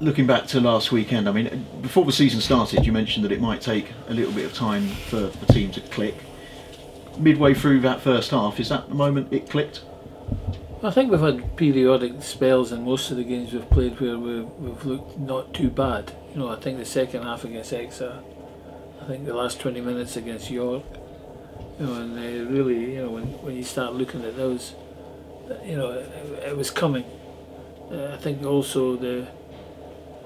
looking back to last weekend, I mean, before the season started, you mentioned that it might take a little bit of time for the team to click. Midway through that first half, is that the moment it clicked? I think we've had periodic spells in most of the games we've played where we've looked not too bad. You know, I think the second half against Exeter, I think the last 20 minutes against York, you know, and really, you know, when you start looking at those, you know, it was coming. I think also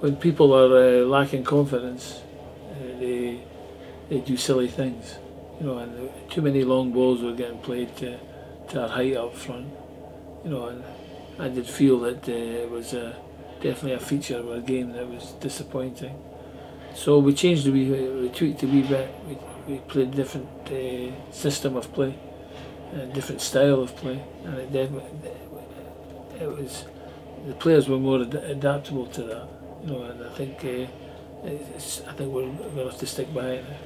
when people are lacking confidence, they do silly things, you know, and too many long balls were getting played to our height up front, you know, and I did feel that it was definitely a feature of our game that was disappointing. So we changed we tweaked a wee bit. We played a different system of play, a different style of play, and it was the players were more adaptable to that, you know, and I think we're going to have to stick by it now.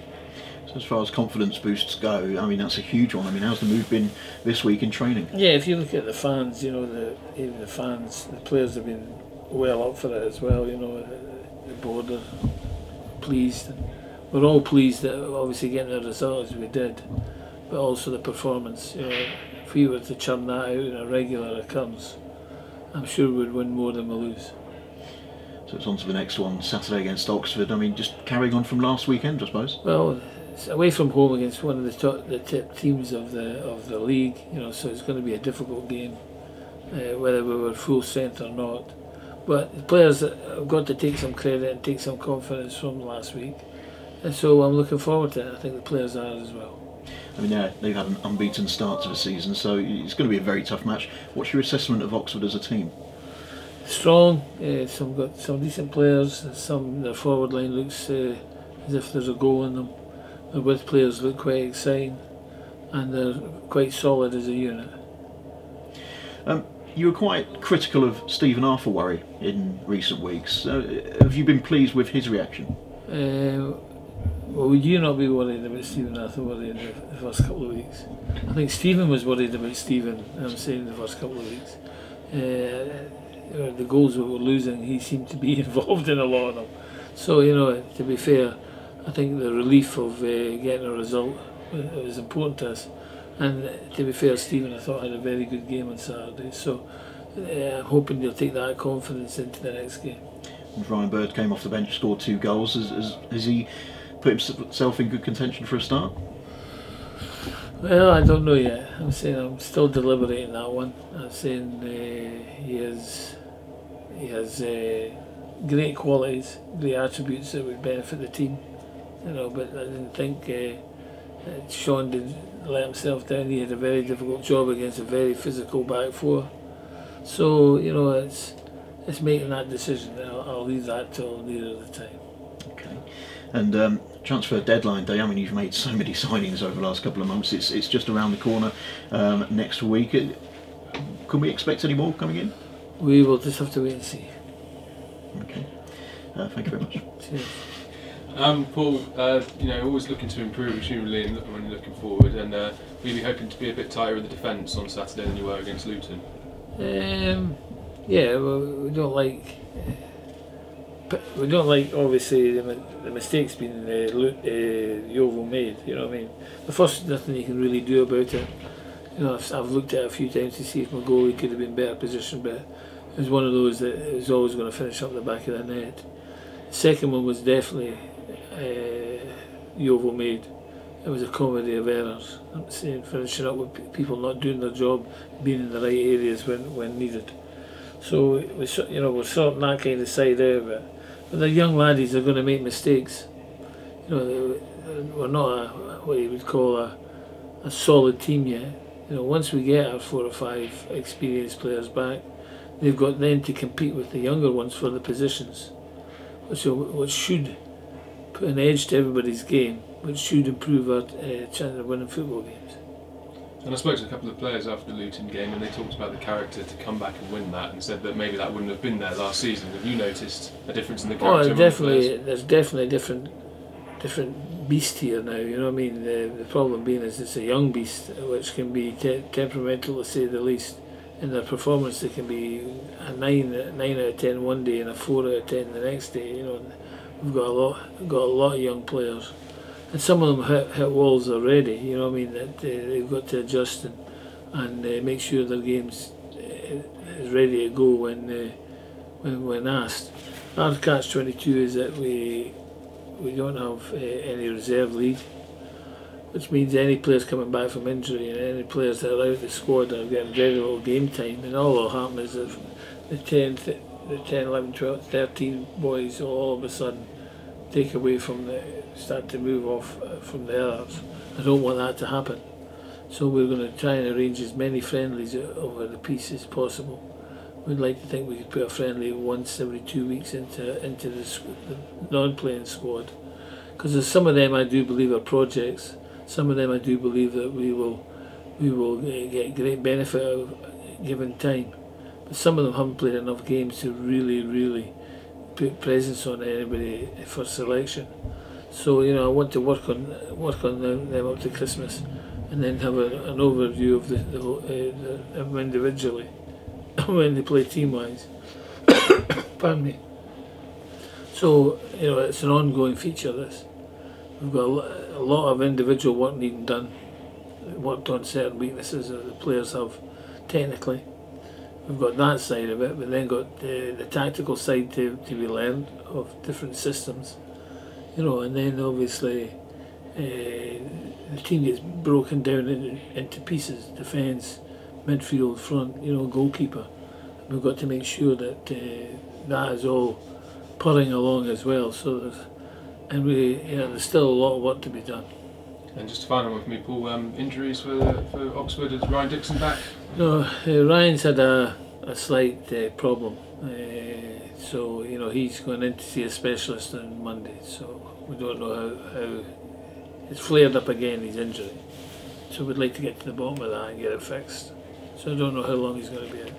So as far as confidence boosts go, I mean, that's a huge one. I mean, how's the move been this week in training? Yeah, if you look at the fans, you know, even the fans, the players have been well up for it as well, you know, the board are pleased. And we're all pleased that obviously getting the result as we did, but also the performance. You know, if we were to churn that out in a regular occurrence, I'm sure we'd win more than we lose. So it's on to the next one, Saturday against Oxford. I mean, just carrying on from last weekend, I suppose. Well, it's away from home against one of the top teams of the league, you know, so it's going to be a difficult game, whether we were full strength or not. But the players have got to take some credit and take some confidence from last week, and so I'm looking forward to it. I think the players are as well. I mean, they've had an unbeaten start to the season, so it's going to be a very tough match. What's your assessment of Oxford as a team? Strong, got some decent players. Their forward line looks as if there's a goal in them. The width players look quite exciting, and they're quite solid as a unit. You were quite critical of Stephen Arthurworry in recent weeks. Have you been pleased with his reaction? Well, would you not be worried about Stephen Arthurworry in the first couple of weeks? I think Stephen was worried about Stephen, I'm saying, the first couple of weeks. The goals we were losing, he seemed to be involved in a lot of them. So, you know, to be fair, I think the relief of getting a result was important to us. And to be fair, Stephen, I thought, had a very good game on Saturday. So I'm hoping he'll take that confidence into the next game. And Ryan Bird came off the bench, scored 2 goals. Has he put himself in good contention for a start? Well, I don't know yet. I'm saying I'm still deliberating that one. I'm saying he has great qualities, great attributes that would benefit the team. You know, but I didn't think Sean did let himself down. He had a very difficult job against a very physical back four. So, you know, it's making that decision. I'll leave that till nearer the time. Okay. And transfer deadline day, I mean, you've made so many signings over the last couple of months. It's just around the corner next week. Can we expect any more coming in? We will just have to wait and see. Okay. Thank you very much. Cheers. Paul, you know, always looking to improve, presumably, when you're looking forward, and really hoping to be a bit tighter in the defence on Saturday than you were against Luton. Yeah, well, we don't like obviously the mistakes being Yeovil made. You know what I mean? The first, nothing you can really do about it. You know, I've looked at it a few times to see if my goalie could have been better positioned, but it was one of those that it was always going to finish up the back of the net. The second one was definitely Yeovil made. It was a comedy of errors. I'm saying finishing up with people not doing their job, being in the right areas when needed. So we're sorting that kind of side out of it. But the young laddies are going to make mistakes. You know, we're not what you would call a solid team yet. You know, once we get our 4 or 5 experienced players back, they've got then to compete with the younger ones for the positions, which should put an edge to everybody's game, which should improve our chance of winning football games. And I spoke to a couple of players after the Luton game, and they talked about the character to come back and win that, and said that maybe that wouldn't have been there last season. Have you noticed a difference in the character? Oh, definitely. There's definitely a different beast here now. You know what I mean? The problem being is it's a young beast, which can be temperamental to say the least. in their performance. They can be a 9 out of 10 one day and a 4 out of 10 the next day. You know, we've got a lot of young players, and some of them hit walls already. You know what I mean? That they've got to adjust and make sure their game's is ready to go when asked. Our catch-22 is that we don't have any reserve league, which means any players coming back from injury and any players that are out of the squad are getting very little game time, and all that will happen is that the 10, 11, 12, 13 boys will all of a sudden take away from start to move off from the others. I don't want that to happen. So we're going to try and arrange as many friendlies over the piece as possible. We'd like to think we could put a friendly once every 2 weeks into the non-playing squad, because some of them I do believe are projects. Some of them I do believe that we will get great benefit out of given time. But some of them haven't played enough games to really put presence on anybody for selection. So you know, I want to work on them up to Christmas, and then have an overview of them individually when they play team-wise. Pardon me. So you know, it's an ongoing feature. This we've got a lot of individual work needing done. Worked on certain weaknesses that the players have technically. We've got that side of it, but then got the tactical side to be learned of different systems. You know, and then obviously the team gets broken down into pieces: defence, midfield, front, you know, goalkeeper. We've got to make sure that that is all purring along as well. So there's still a lot of work to be done. And just to final one for me, Paul, injuries for Oxford. Is Ryan Dixon back? No, Ryan's had a slight problem. So you know, he's going in to see a specialist on Monday. So we don't know how it's flared up again, his injury. So we'd like to get to the bottom of that and get it fixed. So I don't know how long he's going to be out.